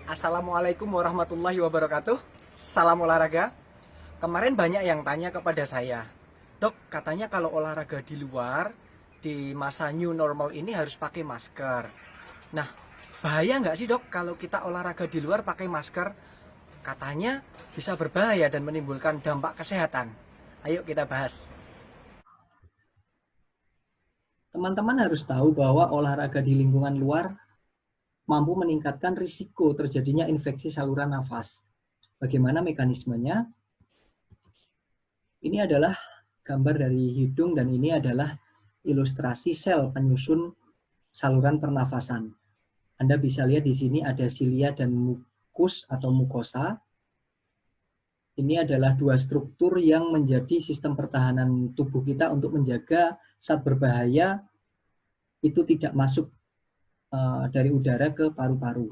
Assalamualaikum warahmatullahi wabarakatuh. Salam olahraga. Kemarin banyak yang tanya kepada saya, Dok, katanya kalau olahraga di luar, di masa new normal ini harus pakai masker. Nah, bahaya nggak sih dok kalau kita olahraga di luar pakai masker? Katanya bisa berbahaya dan menimbulkan dampak kesehatan. Ayo kita bahas. Teman-teman harus tahu bahwa olahraga di lingkungan luar mampu meningkatkan risiko terjadinya infeksi saluran nafas. Bagaimana mekanismenya? Ini adalah gambar dari hidung dan ini adalah ilustrasi sel penyusun saluran pernafasan. Anda bisa lihat di sini ada silia dan mukus atau mukosa. Ini adalah dua struktur yang menjadi sistem pertahanan tubuh kita untuk menjaga saat berbahaya itu tidak masuk dari udara ke paru-paru.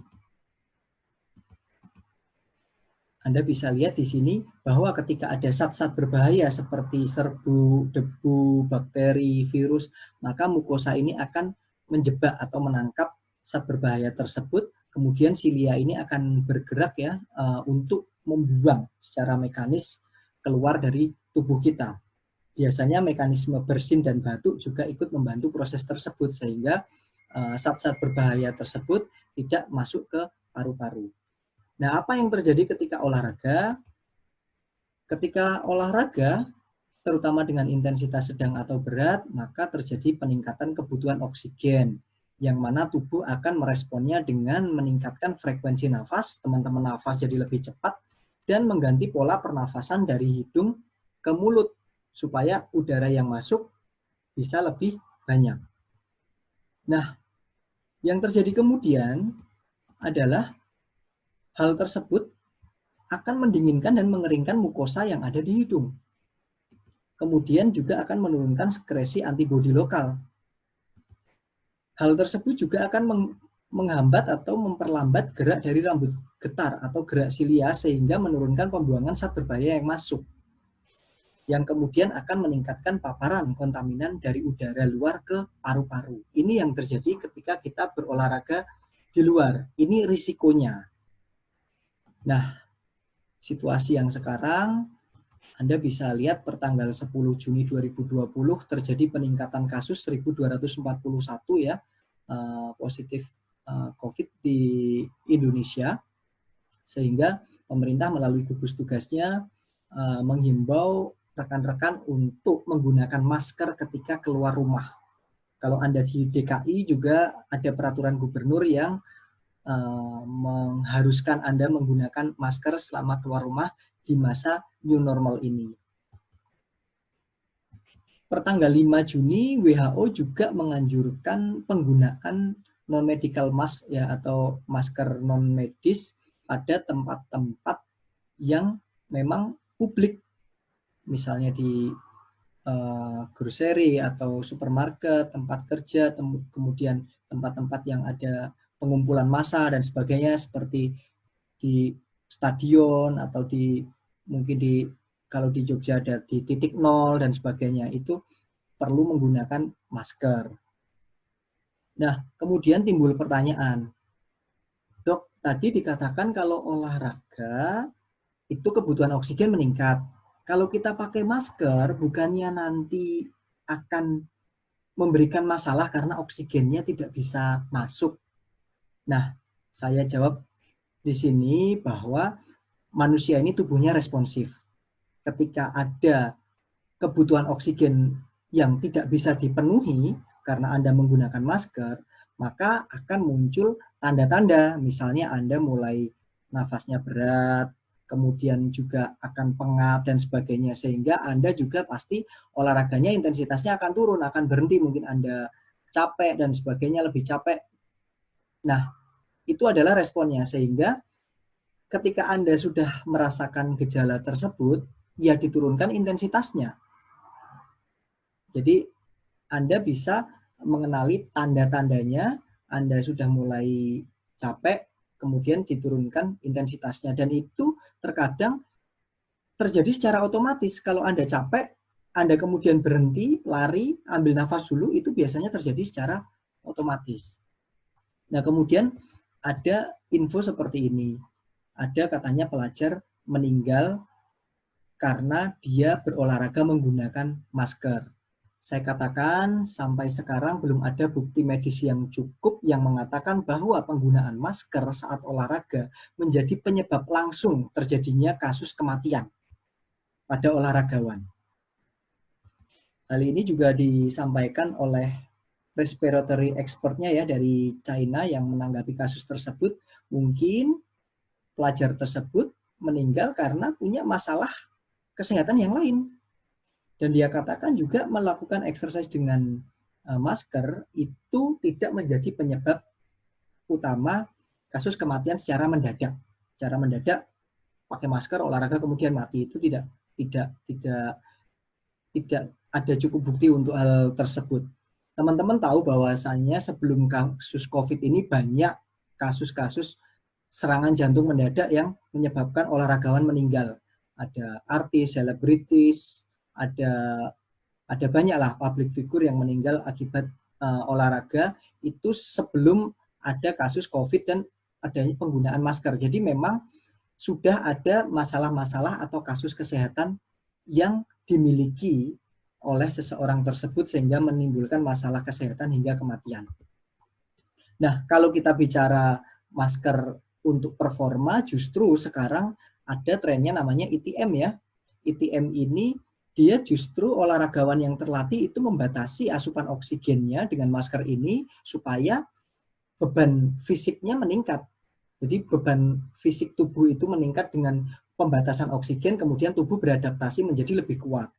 Anda bisa lihat di sini bahwa ketika ada zat-zat berbahaya seperti serbu, debu, bakteri, virus, maka mukosa ini akan menjebak atau menangkap zat berbahaya tersebut. Kemudian silia ini akan bergerak ya untuk membuang secara mekanis keluar dari tubuh kita. Biasanya mekanisme bersin dan batuk juga ikut membantu proses tersebut sehingga zat-zat berbahaya tersebut tidak masuk ke paru-paru. Nah, apa yang terjadi ketika olahraga? Ketika olahraga, terutama dengan intensitas sedang atau berat, maka terjadi peningkatan kebutuhan oksigen, yang mana tubuh akan meresponnya dengan meningkatkan frekuensi nafas, teman-teman nafas jadi lebih cepat, dan mengganti pola pernafasan dari hidung ke mulut, supaya udara yang masuk bisa lebih banyak. Nah, yang terjadi kemudian adalah hal tersebut akan mendinginkan dan mengeringkan mukosa yang ada di hidung. Kemudian juga akan menurunkan sekresi antibodi lokal. Hal tersebut juga akan menghambat atau memperlambat gerak dari rambut getar atau gerak silia sehingga menurunkan pembuangan zat berbahaya yang masuk. Yang kemudian akan meningkatkan paparan kontaminan dari udara luar ke paru-paru. Ini yang terjadi ketika kita berolahraga di luar. Ini risikonya. Nah, situasi yang sekarang Anda bisa lihat pertanggal 10 Juni 2020 terjadi peningkatan kasus 1.241 ya positif COVID di Indonesia, sehingga pemerintah melalui gugus tugasnya menghimbau rekan-rekan untuk menggunakan masker ketika keluar rumah. Kalau Anda di DKI juga ada peraturan gubernur yang mengharuskan Anda menggunakan masker selama keluar rumah di masa new normal ini. Pertanggal 5 Juni WHO juga menganjurkan penggunaan non-medical mask ya atau masker non-medis pada tempat-tempat yang memang publik, misalnya di grocery atau supermarket, tempat kerja, kemudian tempat-tempat yang ada pengumpulan massa dan sebagainya seperti di stadion atau di mungkin di kalau di Jogja ada di titik nol dan sebagainya, itu perlu menggunakan masker. Nah, kemudian timbul pertanyaan, Dok, tadi dikatakan kalau olahraga itu kebutuhan oksigen meningkat. Kalau kita pakai masker, bukannya nanti akan memberikan masalah karena oksigennya tidak bisa masuk. Nah, saya jawab di sini bahwa manusia ini tubuhnya responsif. Ketika ada kebutuhan oksigen yang tidak bisa dipenuhi karena Anda menggunakan masker, maka akan muncul tanda-tanda, misalnya Anda mulai nafasnya berat, kemudian juga akan pengap dan sebagainya, sehingga Anda juga pasti olahraganya intensitasnya akan turun, akan berhenti, mungkin Anda capek dan sebagainya, lebih capek. Nah, itu adalah responnya, sehingga ketika Anda sudah merasakan gejala tersebut, ya diturunkan intensitasnya. Jadi Anda bisa mengenali tanda-tandanya, Anda sudah mulai capek, kemudian diturunkan intensitasnya. Dan itu terkadang terjadi secara otomatis. Kalau Anda capek, Anda kemudian berhenti, lari, ambil nafas dulu, itu biasanya terjadi secara otomatis. Nah, kemudian ada info seperti ini. Ada katanya pelajar meninggal karena dia berolahraga menggunakan masker. Saya katakan sampai sekarang belum ada bukti medis yang cukup yang mengatakan bahwa penggunaan masker saat olahraga menjadi penyebab langsung terjadinya kasus kematian pada olahragawan. Hal ini juga disampaikan oleh respiratory expertnya ya dari China yang menanggapi kasus tersebut. Mungkin pelajar tersebut meninggal karena punya masalah kesehatan yang lain. Dan dia katakan juga melakukan exercise dengan masker itu tidak menjadi penyebab utama kasus kematian secara mendadak. Secara mendadak pakai masker olahraga kemudian mati itu tidak ada cukup bukti untuk hal tersebut. Teman-teman tahu bahwasannya sebelum kasus COVID ini banyak kasus-kasus serangan jantung mendadak yang menyebabkan olahragawan meninggal. Ada artis, selebritis, ada banyaklah public figure yang meninggal akibat olahraga itu sebelum ada kasus COVID dan adanya penggunaan masker. Jadi memang sudah ada masalah-masalah atau kasus kesehatan yang dimiliki oleh seseorang tersebut sehingga menimbulkan masalah kesehatan hingga kematian. Nah, kalau kita bicara masker untuk performa, justru sekarang ada trennya namanya ITM ya. ITM ini dia justru olahragawan yang terlatih itu membatasi asupan oksigennya dengan masker ini supaya beban fisiknya meningkat. Jadi beban fisik tubuh itu meningkat dengan pembatasan oksigen, kemudian tubuh beradaptasi menjadi lebih kuat.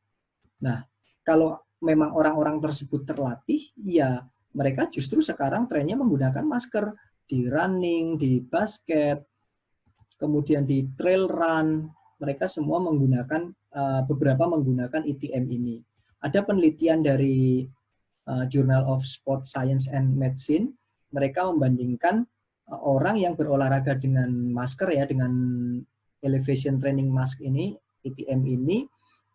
Nah, kalau memang orang-orang tersebut terlatih, ya mereka justru sekarang trennya menggunakan masker di running, di basket, kemudian di trail run, mereka semua menggunakan beberapa menggunakan ITM ini. Ada penelitian dari Journal of Sport Science and Medicine, mereka membandingkan orang yang berolahraga dengan masker ya, dengan elevation training mask ini, ITM ini,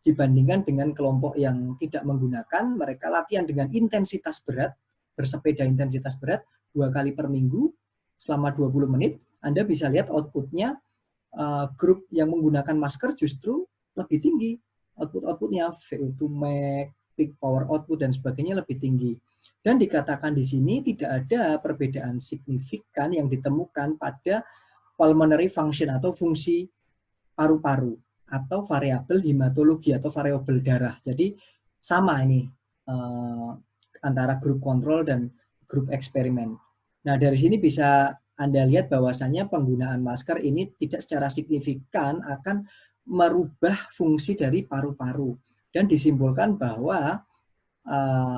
dibandingkan dengan kelompok yang tidak menggunakan, mereka latihan dengan intensitas berat, bersepeda intensitas berat 2 kali per minggu selama 20 menit, Anda bisa lihat outputnya grup yang menggunakan masker justru lebih tinggi. Outputnya VO2 max, peak power output, dan sebagainya lebih tinggi. Dan dikatakan di sini tidak ada perbedaan signifikan yang ditemukan pada pulmonary function atau fungsi paru-paru atau variabel hematologi atau variabel darah. Jadi sama ini antara grup kontrol dan grup eksperimen. Nah, dari sini bisa Anda lihat bahwasannya penggunaan masker ini tidak secara signifikan akan merubah fungsi dari paru-paru. Dan disimpulkan bahwa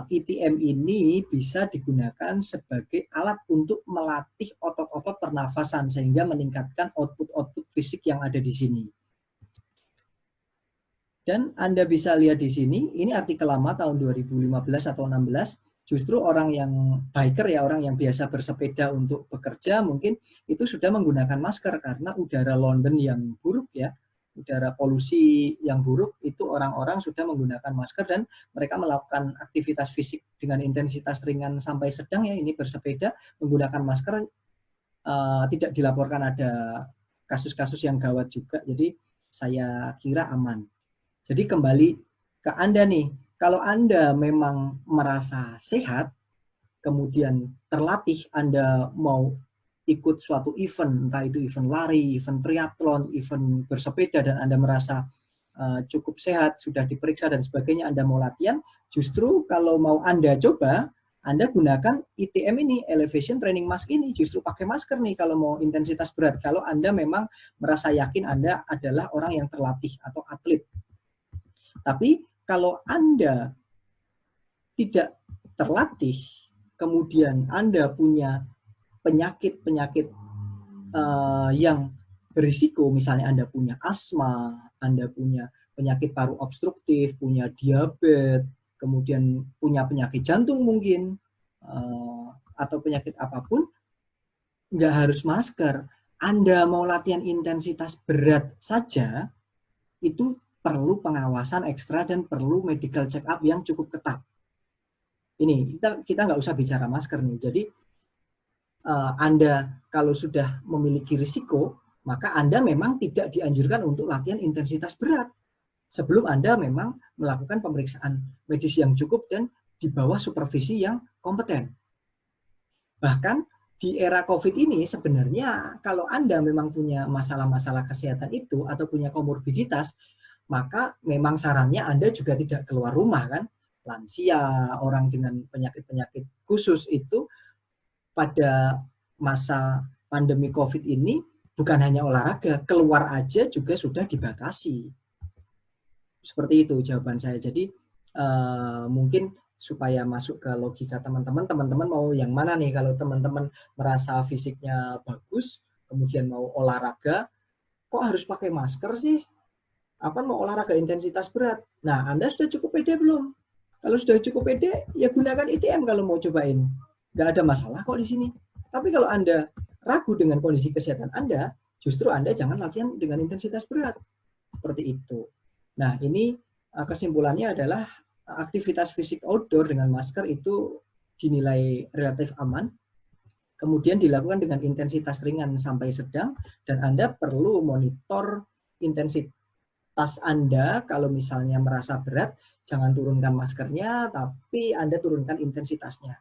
ITM ini bisa digunakan sebagai alat untuk melatih otot-otot pernafasan sehingga meningkatkan output fisik yang ada di sini. Dan Anda bisa lihat di sini, ini artikel lama tahun 2015 atau 16, justru orang yang biker ya, orang yang biasa bersepeda untuk bekerja mungkin itu sudah menggunakan masker karena udara London yang buruk ya, udara polusi yang buruk, itu orang-orang sudah menggunakan masker dan mereka melakukan aktivitas fisik dengan intensitas ringan sampai sedang ya, ini bersepeda menggunakan masker, tidak dilaporkan ada kasus-kasus yang gawat juga, jadi saya kira aman. Jadi kembali ke Anda nih, kalau Anda memang merasa sehat, kemudian terlatih Anda mau ikut suatu event, entah itu event lari, event triathlon, event bersepeda, dan Anda merasa cukup sehat, sudah diperiksa dan sebagainya, Anda mau latihan, justru kalau mau Anda coba, Anda gunakan ITM ini, Elevation Training Mask ini, justru pakai masker nih kalau mau intensitas berat, kalau Anda memang merasa yakin Anda adalah orang yang terlatih atau atlet. Tapi kalau Anda tidak terlatih, kemudian Anda punya penyakit-penyakit yang berisiko, misalnya Anda punya asma, Anda punya penyakit paru obstruktif, punya diabetes, kemudian punya penyakit jantung mungkin, atau penyakit apapun, nggak harus masker. Anda mau latihan intensitas berat saja, itu perlu pengawasan ekstra dan perlu medical check up yang cukup ketat. Ini kita nggak usah bicara masker nih. Jadi Anda kalau sudah memiliki risiko, maka Anda memang tidak dianjurkan untuk latihan intensitas berat sebelum Anda memang melakukan pemeriksaan medis yang cukup dan di bawah supervisi yang kompeten. Bahkan di era COVID ini sebenarnya kalau Anda memang punya masalah-masalah kesehatan itu atau punya komorbiditas, maka memang sarannya Anda juga tidak keluar rumah kan. Lansia, orang dengan penyakit-penyakit khusus itu pada masa pandemi COVID ini bukan hanya olahraga, keluar aja juga sudah dibatasi. Seperti itu jawaban saya. Jadi mungkin supaya masuk ke logika teman-teman mau yang mana nih? Kalau teman-teman merasa fisiknya bagus, kemudian mau olahraga, kok harus pakai masker sih? Apa mau olahraga intensitas berat? Nah, Anda sudah cukup pede belum? Kalau sudah cukup pede, ya gunakan ITM kalau mau cobain. Nggak ada masalah kok di sini. Tapi kalau Anda ragu dengan kondisi kesehatan Anda, justru Anda jangan latihan dengan intensitas berat. Seperti itu. Nah, ini kesimpulannya adalah aktivitas fisik outdoor dengan masker itu dinilai relatif aman, kemudian dilakukan dengan intensitas ringan sampai sedang, dan Anda perlu monitor intensitas Anda. Kalau misalnya merasa berat, jangan turunkan maskernya, tapi Anda turunkan intensitasnya.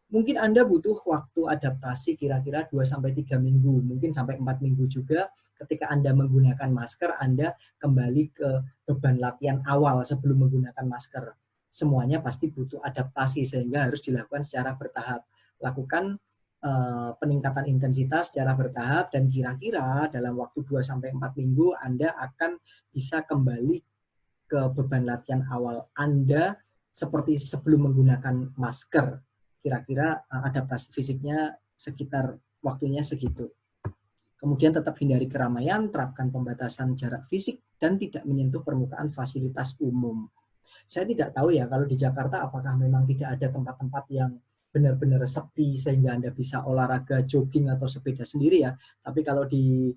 Mungkin Anda butuh waktu adaptasi kira-kira 2-3 minggu, mungkin sampai 4 minggu juga. Ketika Anda menggunakan masker, Anda kembali ke beban latihan awal sebelum menggunakan masker. Semuanya pasti butuh adaptasi sehingga harus dilakukan secara bertahap. Lakukan peningkatan intensitas secara bertahap dan kira-kira dalam waktu 2-4 minggu Anda akan bisa kembali ke beban latihan awal Anda seperti sebelum menggunakan masker. Kira-kira adaptasi fisiknya sekitar waktunya segitu. Kemudian tetap hindari keramaian, terapkan pembatasan jarak fisik, dan tidak menyentuh permukaan fasilitas umum. Saya tidak tahu ya kalau di Jakarta apakah memang tidak ada tempat-tempat yang benar-benar sepi sehingga Anda bisa olahraga, jogging, atau sepeda sendiri ya. Tapi kalau di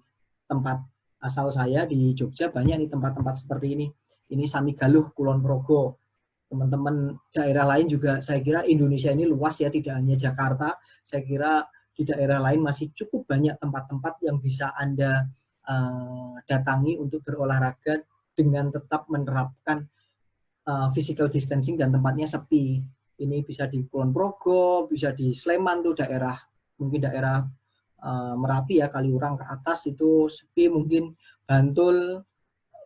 tempat asal saya di Jogja banyak nih tempat-tempat seperti ini. Ini Samigaluh, Kulon Progo. Teman-teman daerah lain juga saya kira Indonesia ini luas ya, tidak hanya Jakarta. Saya kira di daerah lain masih cukup banyak tempat-tempat yang bisa Anda datangi untuk berolahraga dengan tetap menerapkan physical distancing dan tempatnya sepi. Ini bisa di Kulon Progo, bisa di Sleman tuh daerah, mungkin daerah Merapi ya, Kaliurang ke atas itu sepi, mungkin Bantul,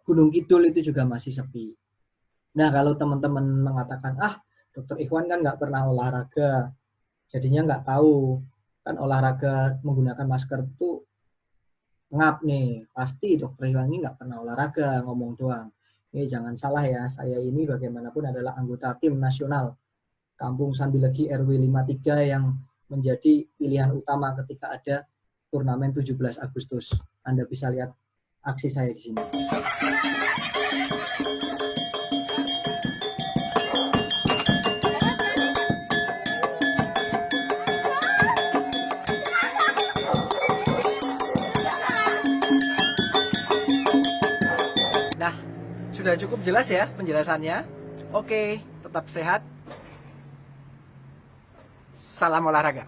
Gunung Kidul itu juga masih sepi. Nah, kalau teman-teman mengatakan, Dokter Ikhwan kan nggak pernah olahraga, jadinya nggak tahu, kan olahraga menggunakan masker itu ngap nih, pasti Dokter Ikhwan ini nggak pernah olahraga, ngomong doang. Ini jangan salah ya, saya ini bagaimanapun adalah anggota tim nasional Kampung Sambilegi RW 53 yang menjadi pilihan utama ketika ada turnamen 17 Agustus. Anda bisa lihat aksi saya di sini. Nah, sudah cukup jelas ya penjelasannya. Oke, tetap sehat. Salam olahraga.